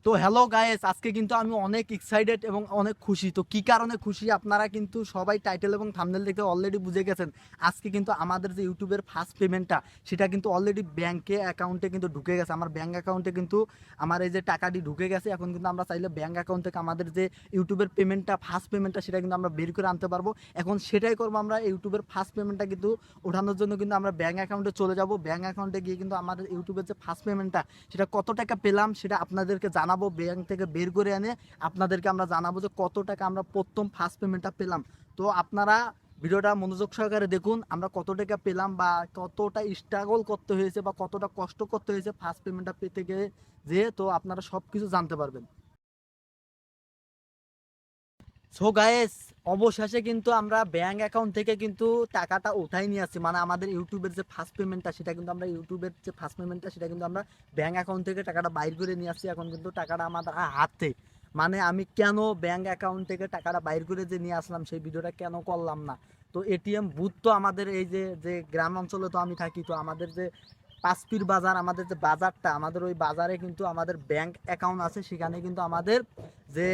তো hello guys, আজকে কিন্তু আমি অনেক এক্সাইটেড এবং অনেক খুশি। তো কি কারণে খুশি আপনারা কিন্তু সবাই টাইটেল এবং থাম্বনেল দেখে অলরেডি বুঝে গেছেন। আজকে কিন্তু আমাদের যে ইউটিউবের ফার্স্ট পেমেন্টটা সেটা কিন্তু অলরেডি ব্যাংকে অ্যাকাউন্টে কিন্তু ঢুকে গেছে। আমার ব্যাংক অ্যাকাউন্টে কিন্তু আমার এই যে টাকাটি ঢুকে গেছে। এখন কিন্তু আমরা চাইলে ব্যাংক অ্যাকাউন্ট থেকে আমাদের যে ইউটিউবের পেমেন্টটা ফার্স্ট পেমেন্টটা সেটা কিন্তু আমরা বের করে আনতে পারবো। এখন সেটাই করবো, আমরা ইউটিউবের ফার্স্ট পেমেন্টটা কিন্তু ওঠানোর জন্য কিন্তু আমরা ব্যাংক অ্যাকাউন্টে চলে যাব। ব্যাংক অ্যাকাউন্টে গিয়ে কিন্তু আমাদের ইউটিউবের যে ফার্স্ট পেমেন্টটা সেটা কত টাকা পেলাম সেটা আপনাদেরকে জানাবো। ব্যাংক থেকে বের করে এনে আপনাদেরকে আমরা জানাবো যে কত টাকা আমরা প্রথম ফার্স্ট পেমেন্টটা পেলাম। তো আপনারা ভিডিওটা মনোযোগ সহকারে দেখুন, আমরা কত টাকা পেলাম বা কতটা স্ট্রাগল করতে হয়েছে বা কতটা কষ্ট করতে হয়েছে ফার্স্ট পেমেন্টটা পেতে গিয়ে, যে তো আপনারা সব কিছু জানতে পারবেন। সো গাইস, অবশেষে কিন্তু আমরা ব্যাংক অ্যাকাউন্ট থেকে কিন্তু টাকাটা উঠাই নিয়ে আসছি। মানে আমাদের ইউটিউবের যে ফার্স্ট পেমেন্টটা সেটা কিন্তু আমরা ইউটিউবের যে ফার্স্ট পেমেন্টটা সেটা কিন্তু আমরা ব্যাংক অ্যাকাউন্ট থেকে টাকাটা বাইর করে নিয়ে আসছি। এখন কিন্তু টাকাটা আমাদের হাতে, মানে আমি কেন ব্যাংক অ্যাকাউন্ট থেকে টাকাটা বাইর করে যে নিয়ে আসলাম সেই ভিডিওটা কেন করলাম না। তো এটিএম বুথ তো আমাদের এই যে যে গ্রাম অঞ্চলে তো আমি থাকি, তো আমাদের যে পাঁচপির বাজার, আমাদের যে বাজারটা, আমাদের ওই বাজারে কিন্তু আমাদের ব্যাংক অ্যাকাউন্ট আছে। সেখানে কিন্তু আমাদের যে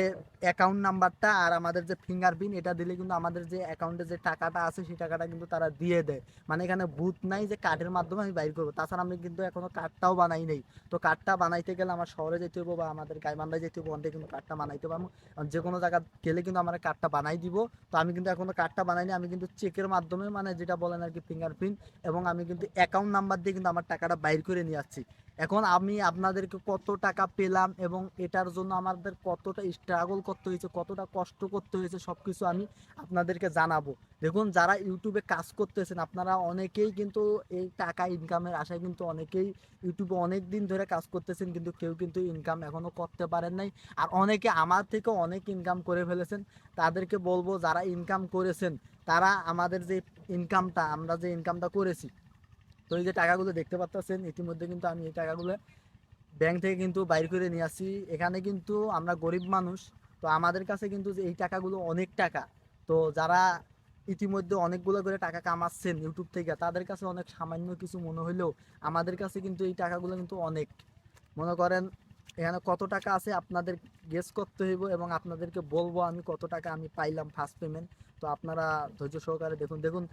অ্যাকাউন্ট নাম্বারটা আর আমাদের যে ফিঙ্গারপ্রিন্ট এটা দিলে কিন্তু আমাদের যে অ্যাকাউন্টে যে টাকাটা আছে সেই টাকাটা কিন্তু তারা দিয়ে দেয়। মানে এখানে বুথ নাই যে কার্ডের মাধ্যমে আমি বাইর করবো। তাছাড়া আমি কিন্তু এখনো কার্ডটাও বানাই নেই। তো কার্ডটা বানাইতে গেলে আমার শহরে যেতে হবে বা আমাদের গাইবান্ধায় যেতে হবে, ওখানে কিন্তু কার্ডটা বানাইতে পারবো। যে কোনো জায়গা গেলে কিন্তু আমার কার্ডটা বানাই দিব। তো আমি কিন্তু এখনো কার্ডটা বানাইনি, আমি কিন্তু চেকের মাধ্যমে, মানে যেটা বলেন আর কি ফিঙ্গারপ্রিন্ট, এবং আমি কিন্তু অ্যাকাউন্ট নাম্বার দিয়ে কিন্তু আমার টাকাটা বাইর করে নিয়ে আসছি। এখন আমি আপনাদেরকে কত টাকা পেলাম এবং এটার জন্য আমাদের কতটা স্ট্রাগল করতে হয়েছে, কতটা কষ্ট করতে হয়েছে, সব কিছু আমি আপনাদেরকে জানাবো। দেখুন, যারা ইউটিউবে কাজ করতেছেন আপনারা অনেকেই কিন্তু এই টাকা ইনকামের আশায় কিন্তু অনেকেই ইউটিউবে অনেক দিন ধরে কাজ করতেছেন, কিন্তু কেউ কিন্তু ইনকাম এখনও করতে পারেন নাই। আর অনেকে আমার থেকে অনেক ইনকাম করে ফেলেছেন। তাদেরকে বলবো, যারা ইনকাম করেছেন তারা আমাদের যে ইনকামটা, আমরা যে ইনকামটা করেছি, তো এই যে টাকাগুলো দেখতে পাচ্ছেন ইতিমধ্যে কিন্তু আমি এই টাকাগুলো ব্যাংক থেকে কিন্তু বাইর করে নিয়ে আসি। এখানে কিন্তু আমরা গরিব মানুষ, তো আমাদের কাছে কিন্তু যে এই টাকাগুলো অনেক টাকা। তো যারা ইতিমধ্যে অনেকগুলো করে টাকা কামাচ্ছেন ইউটিউব থেকে তাদের কাছে অনেক সামান্য কিছু মনে হলেও আমাদের কাছে কিন্তু এই টাকাগুলো কিন্তু অনেক। মনে করেন এখানে কত টাকা আছে আপনাদের গেস করতে হইব এবং আপনাদেরকে বলবো আমি কত টাকা আমি পাইলাম ফার্স্ট পেমেন্ট। তো আপনারা ধৈর্য সহকারে দেখুন। দেখুন,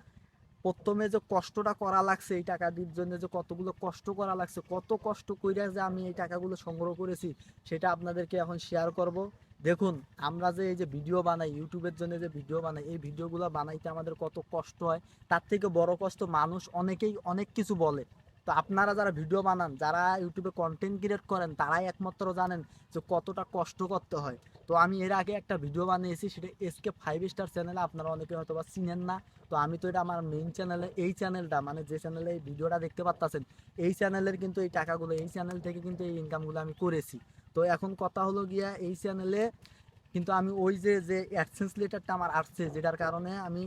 প্রথমে যে কষ্টটা করা লাগছে এই টাকাটির জন্য, যে কতগুলো কষ্ট করা লাগছে, কত কষ্ট কইরা যে আমি এই টাকাগুলো সংগ্রহ করেছি সেটা আপনাদেরকে এখন শেয়ার করব। দেখুন, আমরা যে এই যে ভিডিও বানাই ইউটিউবের জন্য, যে ভিডিও বানাই, এই ভিডিওগুলো বানাইতে আমাদের কত কষ্ট হয়। তার থেকে বড় কষ্ট মানুষ অনেকেই অনেক কিছু বলে। তো আপনারা যারা ভিডিও বানান, যারা ইউটিউবে কন্টেন্ট ক্রিয়েট করেন, তারাই একমাত্র জানেন যে কতটা কষ্ট করতে হয়। তো আমি এর আগে একটা ভিডিও বানিয়েছি, সেটা SK5 স্টার চ্যানেলে, আপনারা অনেকে হয়তো বা চিনেন না। তো আমি তো এটা আমার মেইন চ্যানেলে, এই চ্যানেলটা মানে যে চ্যানেলে এই ভিডিওটা দেখতে পাচ্ছেন এই চ্যানেলের কিন্তু এই টাকাগুলো, এই চ্যানেল থেকে কিন্তু এই ইনকামগুলো আমি করেছি। তো এখন কথা হলো গিয়া, এই চ্যানেলে কিন্তু আমি ওই যে যে অ্যাডসেন্স লেটারটা আমার আসছে, যেটার কারণে আমি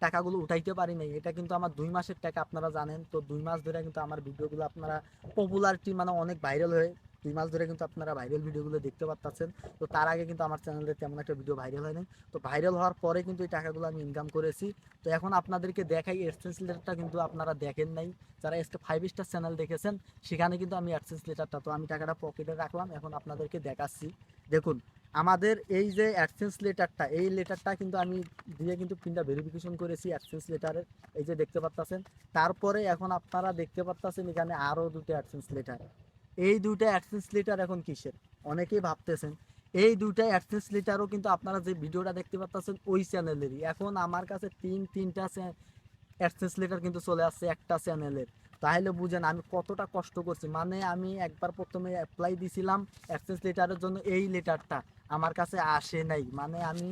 টাকাগুলো উঠাইতে পারি নাই, এটা কিন্তু আমার 2 মাসের টাকা, আপনারা জানেন। তো 2 মাস ধরে কিন্তু আমার ভিডিওগুলো আপনারা পপুলারিটি মানে অনেক ভাইরাল হয়ে 2 মাস ধরে কিন্তু আপনারা ভাইরাল ভিডিওগুলো দেখতে পাচ্ছেন। তো তার আগে কিন্তু আমার চ্যানেলে তেমন একটা ভিডিও ভাইরাল হয়নি। তো ভাইরাল হওয়ার পরে কিন্তু এই টাকাগুলো আমি ইনকাম করেছি। তো এখন আপনাদেরকে দেখাই অ্যাডসেন্স লেটারটা, কিন্তু আপনারা দেখেন নাই। যারা SK5 স্টার চ্যানেল দেখেছেন সেখানে কিন্তু আমি অ্যাডসেন্স লেটারটা, তো আমি টাকাটা পকেটে রাখলাম, এখন আপনাদেরকে দেখাচ্ছি। দেখুন, আমাদের এই যে অ্যাডসেন্স লেটারটা, এই লেটারটা কিন্তু আমি দিয়ে কিন্তু পিনটা ভেরিফিকেশন করেছি অ্যাডসেন্স লেটারের, এই যে দেখতে পাচ্ছেন। তারপরে এখন আপনারা দেখতে পাচ্ছেন এখানে আরও দুটো অ্যাডসেন্স লেটার। এই দুটো অ্যাডসেন্স লেটার এখন কিসের অনেকেই ভাবতেছেন। এই দুইটা অ্যাডসেন্স লেটারও কিন্তু আপনারা যে ভিডিওটা দেখতে পাচ্ছেন ওই চ্যানেলেরই। এখন আমার কাছে তিনটা অ্যাডসেন্স লেটার কিন্তু চলে আসছে একটা চ্যানেলের। তাহলে বুঝেন আমি কতটা কষ্ট করছি। মানে আমি একবার প্রথমে অ্যাপ্লাই দিছিলাম অ্যাডসেন্স লেটারের জন্য, এই লেটারটা আমার কাছে আসে নাই। মানে আমি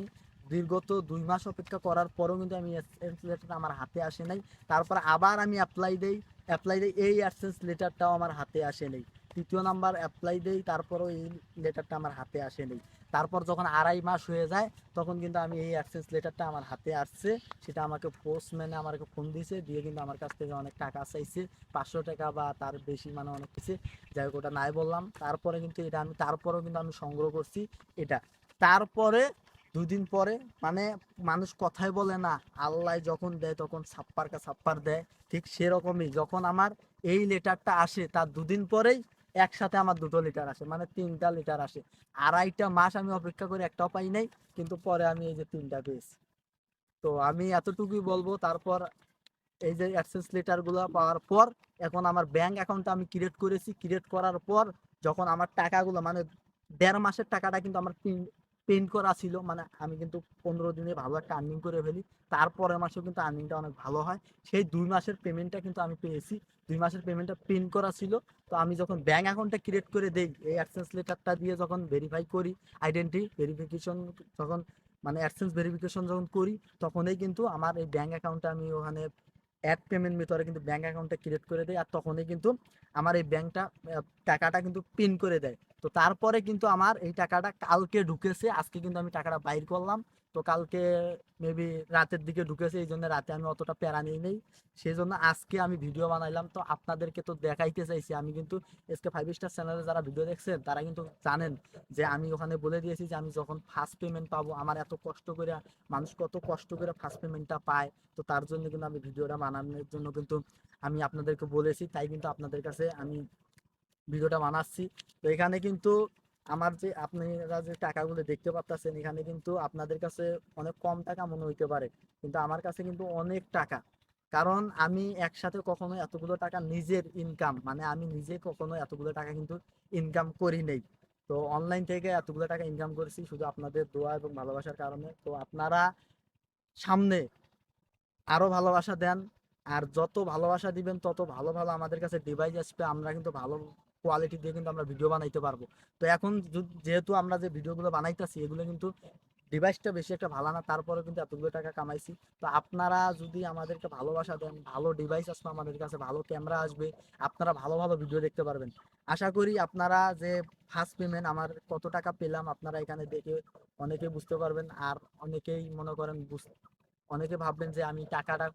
দীর্ঘত 2 মাস অপেক্ষা করার পরেও কিন্তু আমি অ্যাডসেন্স লেটারটা আমার হাতে আসে নাই। তারপর আবার আমি অ্যাপ্লাই দেই, এই অ্যাডসেন্স লেটারটাও আমার হাতে আসে নাই। তৃতীয় নাম্বার অ্যাপ্লাই দেই, তারপরও এই লেটারটা আমার হাতে আসে নাই। তারপর যখন 2.5 মাস হয়ে যায় তখন কিন্তু আমি এই অ্যাডসেন্স লেটারটা আমার হাতে আসছে। সেটা আমাকে পোস্টম্যানে আমাকে ফোন দিয়েছে, দিয়ে কিন্তু আমার কাছ থেকে অনেক টাকা চাইছে, 500 টাকা বা তার বেশি, মানে অনেক কিছু। যাই হোক, ওটা নাই বললাম। তারপরে কিন্তু এটা আমি, তারপরেও কিন্তু আমি সংগ্রহ করছি এটা। তারপরে 2 দিন পরে, মানে মানুষ কথাই বলে না, আল্লাহ যখন দেয় তখন ছাপ্পার কা ছাপ্পার দেয়, ঠিক সেরকমই যখন আমার এই লেটারটা আসে তার 2 দিন পরেই একসাথে আমার 2 লিটার আসে, মানে 3টা লিটার আসে। 2.5 মাস আমি অপেক্ষা করে একটাও পাই নাই, কিন্তু পরে আমি এই যে 3টা পেয়েছি। তো আমি এতটুকুই বলবো। তারপর এই যে অ্যাডসেন্স লেটার গুলো পাওয়ার পর এখন আমার ব্যাংক অ্যাকাউন্টটা আমি ক্রিয়েট করেছি। ক্রিয়েট করার পর যখন আমার টাকাগুলো মানে 1.5 মাসের টাকাটা কিন্তু আমার পেন্ট করা ছিল, মানে আমি কিন্তু 15 দিনে ভালো একটা আর্নিং করে ফেলি। তারপরের মাসেও কিন্তু আর্নিংটা অনেক ভালো হয়। সেই 2 মাসের পেমেন্টটা কিন্তু আমি পেয়েছি। 2 মাসের পেমেন্টটা প্রিন্ট করা ছিল। তো আমি যখন ব্যাংক অ্যাকাউন্টটা ক্রিয়েট করে দেই, এই অ্যাডসেন্স লেটারটা দিয়ে যখন ভেরিফাই করি, আইডেন্টি ভেরিফিকেশন যখন মানে অ্যাডসেন্স ভেরিফিকেশন যখন করি, তখনই কিন্তু আমার এই ব্যাংক অ্যাকাউন্টটা আমি ওখানে অ্যাড পেমেন্ট মেথডে কিন্তু ব্যাংক অ্যাকাউন্টটা ক্রিয়েট করে দেয়। আর তখনই কিন্তু আমার এই ব্যাংকটা টাকাটা কিন্তু পিন করে দেয়। তো তারপরে কিন্তু আমার এই টাকাটা কালকে ঢুকেছে, আজকে কিন্তু আমি টাকাটা বাইর করলাম। তো কালকে মেবি রাতের দিকে ঢুকেছে, এই জন্য রাতে আমি অতটা প্যারা নিই নেই। সেই জন্য আজকে আমি ভিডিও বানাইলাম। তো আপনাদেরকে তো দেখাইতে চাইছি। আমি কিন্তু SK5 স্টার চ্যানেলে যারা ভিডিও দেখছেন তারা কিন্তু জানেন যে আমি ওখানে বলে দিয়েছি যে আমি যখন ফার্স্ট পেমেন্ট পাবো, আমার এত কষ্ট করে মানুষ কত কষ্ট করে ফার্স্ট পেমেন্টটা পায়, তো তার জন্য কিন্তু আমি ভিডিওটা বানানোর জন্য কিন্তু আমি আপনাদেরকে বলেছি, তাই কিন্তু আপনাদের কাছে আমি ভিডিওটা বানাচ্ছি। তো এখানে কিন্তু আমার যে আপনারা যে টাকাগুলো দেখতে পাচ্ছেন, এখানে কিন্তু আপনাদের কাছে অনেক কম টাকা মনে হইতে পারে, কিন্তু আমার কাছে কিন্তু অনেক টাকা। কারণ আমি একসাথে কখনো এতগুলো টাকা নিজের ইনকাম মানে আমি নিজে কখনো এতগুলো টাকা কিন্তু ইনকাম করি নেই। তো অনলাইন থেকে এতগুলো টাকা ইনকাম করেছি শুধু আপনাদের দোয়া এবং ভালোবাসার কারণে। তো আপনারা সামনে আরো ভালোবাসা দেন। আর যত ভালোবাসা দিবেন তত ভালো ভালো আমাদের কাছে ডিভাইস আসবে, আমরা কিন্তু ভালো কোয়ালিটি দিয়ে কিন্তু আমরা ভিডিও বানাইতে পারবো। তো এখন যেহেতু আমরা যে ভিডিওগুলো বানাইতেছি এগুলো কিন্তু ডিভাইসটা বেশি একটা ভালো না, তারপরে কিন্তু এতগুলো টাকা কামাইছি। তো আপনারা যদি আমাদেরকে ভালোবাসা দেন, ভালো ডিভাইস আসবে আমাদের কাছে, ভালো ক্যামেরা আসবে, আপনারা ভালো ভালো ভিডিও দেখতে পারবেন। আশা করি আপনারা যে ফার্স্ট পেমেন্ট আমার কত টাকা পেলাম আপনারা এখানে দেখে অনেকেই বুঝতে পারবেন। আর অনেকেই মনে করেন অনেকে ভাববেন যে আমি টাকাটা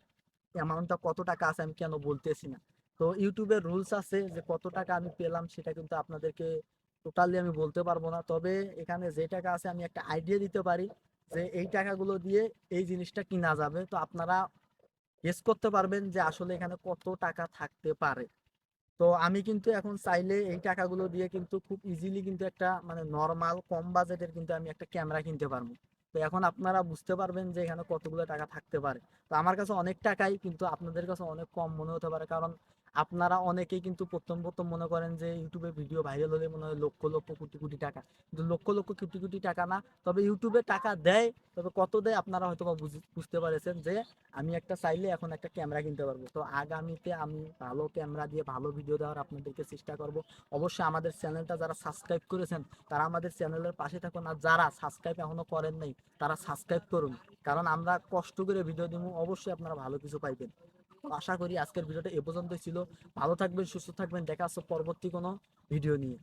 অ্যামাউন্টটা কত টাকা আছে আমি কেন বলতেছি না। তো ইউটিউবের রুলস আছে যে কত টাকা আমি পেলাম সেটা কিন্তু আপনাদেরকে টোটালি আমি বলতে পারবো না। তবে এখানে যে টাকা আছে আমি একটা আইডিয়া দিতে পারি যে এই টাকাগুলো দিয়ে এই জিনিসটা কিনা যাবে। তো আপনারা গেস করতে পারবেন যে আসলে এখানে কত টাকা থাকতে পারে। তো আমি কিন্তু এখন চাইলে এই টাকাগুলো দিয়ে কিন্তু খুব ইজিলি কিন্তু একটা মানে নর্মাল কম বাজেটের কিন্তু আমি একটা ক্যামেরা কিনতে পারবো। তো এখন আপনারা বুঝতে পারবেন যে এখানে কতগুলো টাকা থাকতে পারে। তো আমার কাছে অনেক টাকাই, কিন্তু আপনাদের কাছে অনেক কম মনে হতে পারে, কারণ আপনারা অনেকেই কিন্তু প্রথম প্রথম মনে করেন যে ইউটিউবে ভিডিও ভাইরাল হলে মনে হয় লক্ষ লক্ষ কোটি কোটি টাকা, কিন্তু লক্ষ লক্ষ কোটি কোটি টাকা না। তবে ইউটিউবে টাকা দেয়, তবে কত দেয় আপনারা হয়তো বা বুঝতে পারেছেন যে আমি একটা চাইলে এখন একটা ক্যামেরা কিনতে পারবো। তো আগামীতে আমি ভালো ক্যামেরা দিয়ে ভালো ভিডিও দেওয়ার আপনাদেরকে চেষ্টা করব। অবশ্যই আমাদের চ্যানেলটা যারা সাবস্ক্রাইব করেছেন তারা আমাদের চ্যানেলের পাশে থাকুন, আর যারা সাবস্ক্রাইব এখনো করেন নাই তারা সাবস্ক্রাইব করুন, কারণ আমরা কষ্ট করে ভিডিও দিব, অবশ্যই আপনারা ভালো কিছু পাইবেন। তো আশা করি আজকের ভিডিওটা এ পর্যন্তই ছিল। ভালো থাকবেন, সুস্থ থাকবেন, দেখা হচ্ছে পরবর্তী কোনো ভিডিও নিয়ে।